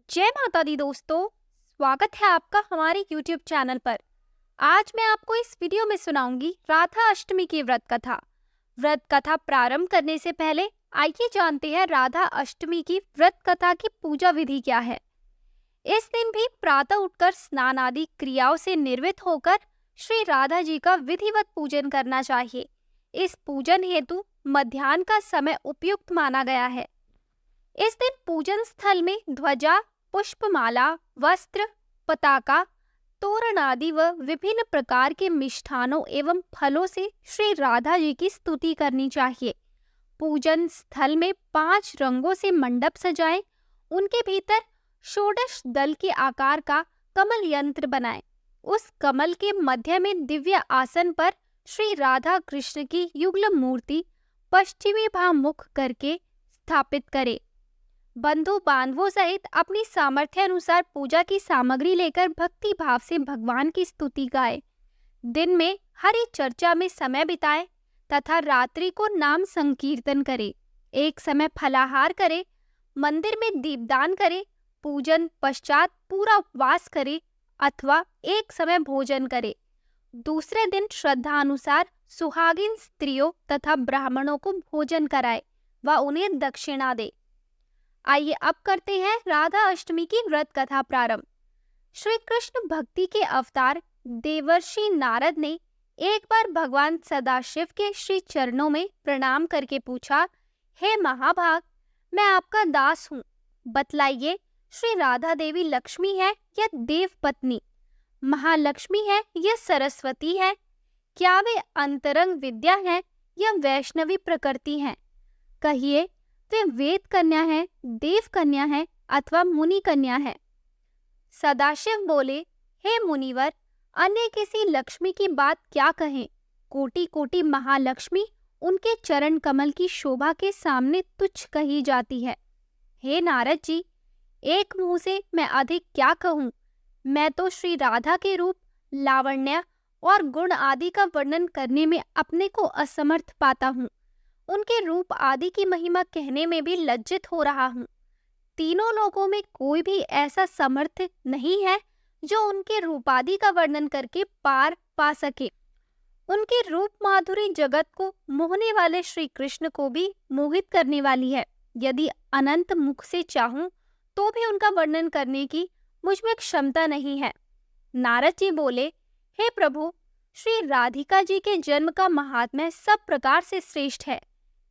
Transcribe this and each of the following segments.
जय माता दी दोस्तों, स्वागत है आपका हमारे YouTube चैनल पर। आज मैं आपको इस वीडियो में सुनाऊंगी राधा अष्टमी की व्रत कथा। व्रत कथा प्रारंभ करने से पहले आइए जानते हैं राधा अष्टमी की व्रत कथा की पूजा विधि क्या है। इस दिन भी प्रातः उठकर स्नान आदि क्रियाओं से निर्वृत्त होकर श्री राधा जी का विधिवत पूजन करना चाहिए। इस पूजन हेतु मध्याह्न का समय उपयुक्त माना गया है। इस दिन पूजन स्थल में ध्वजा, पुष्पमाला, वस्त्र, पताका, तोरण आदि व विभिन्न प्रकार के मिष्ठानों एवं फलों से श्री राधा जी की स्तुति करनी चाहिए। पूजन स्थल में 5 रंगों से मंडप सजाएं, उनके भीतर षोडश दल के आकार का कमल यंत्र बनाएं। उस कमल के मध्य में दिव्य आसन पर श्री राधा कृष्ण की युगल मूर्ति पश्चिमी भाव मुख करके स्थापित करें। बंधु बांधवों सहित अपनी सामर्थ्य अनुसार पूजा की सामग्री लेकर भक्ति भाव से भगवान की स्तुति गाए। दिन में हरि चर्चा में समय बिताए तथा रात्रि को नाम संकीर्तन करे। एक समय फलाहार करे, मंदिर में दीपदान करे, पूजन पश्चात पूरा उपवास करे अथवा एक समय भोजन करे। दूसरे दिन श्रद्धा अनुसार सुहागिन स्त्रियों तथा ब्राह्मणों को भोजन कराए व उन्हें दक्षिणा दे। आइए अब करते हैं राधा अष्टमी की व्रत कथा प्रारंभ। श्री कृष्ण भक्ति के अवतार देवर्षि नारद ने एक बार भगवान सदाशिव के श्री चरणों में प्रणाम करके पूछा, हे महाभाग, मैं आपका दास हूँ, बतलाइए श्री राधा देवी लक्ष्मी है या देव पत्नी, महालक्ष्मी है या सरस्वती है? क्या वे अंतरंग विद्या है या वैष्णवी प्रकृति हैं? कहिए, वे वेद कन्या है, देव कन्या है अथवा मुनि कन्या है? सदाशिव बोले, हे मुनिवर, अन्य किसी लक्ष्मी की बात क्या कहें? कोटि कोटि महालक्ष्मी उनके चरण कमल की शोभा के सामने तुच्छ कही जाती है। हे नारद जी, एक मुंह से मैं अधिक क्या कहूँ? मैं तो श्री राधा के रूप, लावण्य और गुण आदि का वर्णन करने में अपने को असमर्थ पाता हूँ। उनके रूप आदि की महिमा कहने में भी लज्जित हो रहा हूँ। तीनों लोगों में कोई भी ऐसा समर्थ नहीं है जो उनके रूप आदि का वर्णन करके पार पा सके। उनकी रूप माधुरी जगत को मोहने वाले श्री कृष्ण को भी मोहित करने वाली है। यदि अनंत मुख से चाहूं तो भी उनका वर्णन करने की मुझ में क्षमता नहीं है। नारद जी बोले, हे प्रभु, श्री राधिका जी के जन्म का महात्म्य सब प्रकार से श्रेष्ठ है।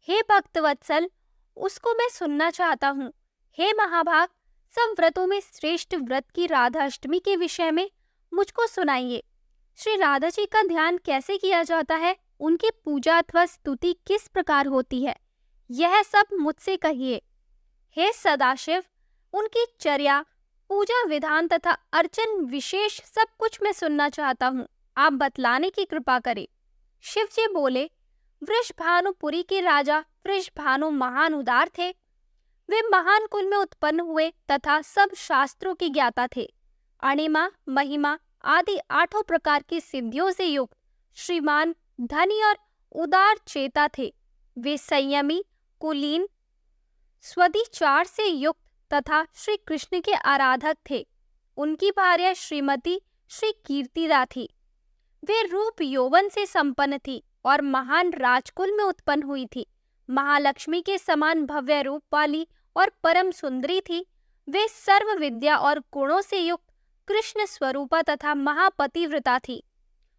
हे भक्तवत्सल, उसको मैं सुनना चाहता हूँ। हे महाभाग, सब व्रतों में श्रेष्ठ व्रत की राधा अष्टमी के विषय में मुझको सुनाइए। श्री राधा जी का ध्यान कैसे किया जाता है? उनकी पूजा अथवा स्तुति किस प्रकार होती है? यह सब मुझसे कहिए। हे सदाशिव, उनकी चर्या, पूजा विधान तथा अर्चन विशेष सब कुछ मैं सुनना चाहता हूँ। आप बतलाने की कृपा करें। शिव जी बोले, वृषभानुपुरी के राजा वृषभानु महान उदार थे। वे महान कुल में उत्पन्न हुए तथा सब शास्त्रों के ज्ञाता थे। अणिमा, महिमा आदि 8 प्रकार की सिद्धियों से युक्त श्रीमान, धनी और उदार चेता थे। वे संयमी, कुलीन, स्वदिचार से युक्त तथा श्री कृष्ण के आराधक थे। उनकी भार्या श्रीमती श्री कीर्तिदा थी। वे रूप यौवन से संपन्न थी और महान राजकुल में उत्पन्न हुई थी। महालक्ष्मी के समान भव्य रूप वाली और परम सुंदरी थी। वे सर्व विद्या और गुणों से युक्त कृष्ण स्वरूपा तथा महापतिव्रता थी।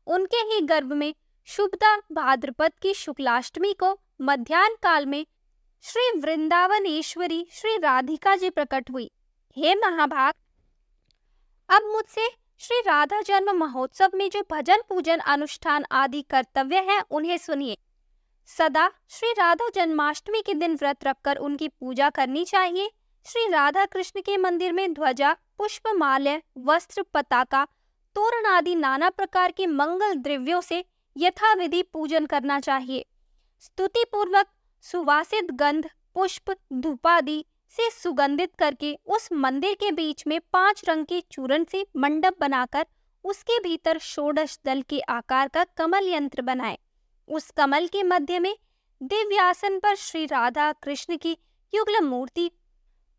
उनके ही गर्भ में शुभदा भाद्रपद की शुक्लाष्टमी को मध्याह्न काल में श्री वृंदावनेश्वरी श्री राधिका जी प्रकट हुई। हे महाभाग, अब मुझसे श्री राधा जन्म महोत्सव में जो भजन पूजन अनुष्ठान आदि कर्तव्य हैं उन्हें सुनिए। सदा श्री राधा जन्माष्टमी के दिन व्रत रखकर उनकी पूजा करनी चाहिए। श्री राधा कृष्ण के मंदिर में ध्वजा, पुष्पमाल्य, वस्त्र, पताका, तोरण आदि नाना प्रकार के मंगल द्रव्यों से यथाविधि पूजन करना चाहिए। स्तुति पूर्वक सुवासित गंध, पुष्प, धूपादि से सुगंधित करके उस मंदिर के बीच में 5 रंग के चूर्ण से मंडप बनाकर उसके भीतर षोडश दल के आकार का कमल यंत्र बनाए। उस कमल के मध्य में दिव्य आसन पर श्री राधा कृष्ण की युगल मूर्ति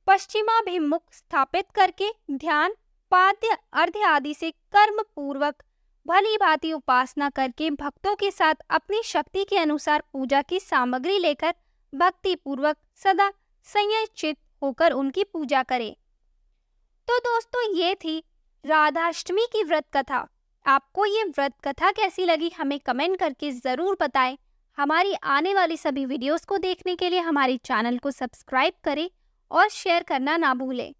पश्चिमाभिमुख स्थापित करके ध्यान, पाद्य, अर्घ्य आदि से कर्म पूर्वक भली भांति उपासना करके भक्तों के साथ अपनी शक्ति के अनुसार पूजा की सामग्री लेकर भक्ति पूर्वक सदा संयचित होकर उनकी पूजा करें। तो दोस्तों, ये थी राधाष्टमी की व्रत कथा। आपको ये व्रत कथा कैसी लगी हमें कमेंट करके जरूर बताएं। हमारी आने वाली सभी वीडियोस को देखने के लिए हमारे चैनल को सब्सक्राइब करें और शेयर करना ना भूलें।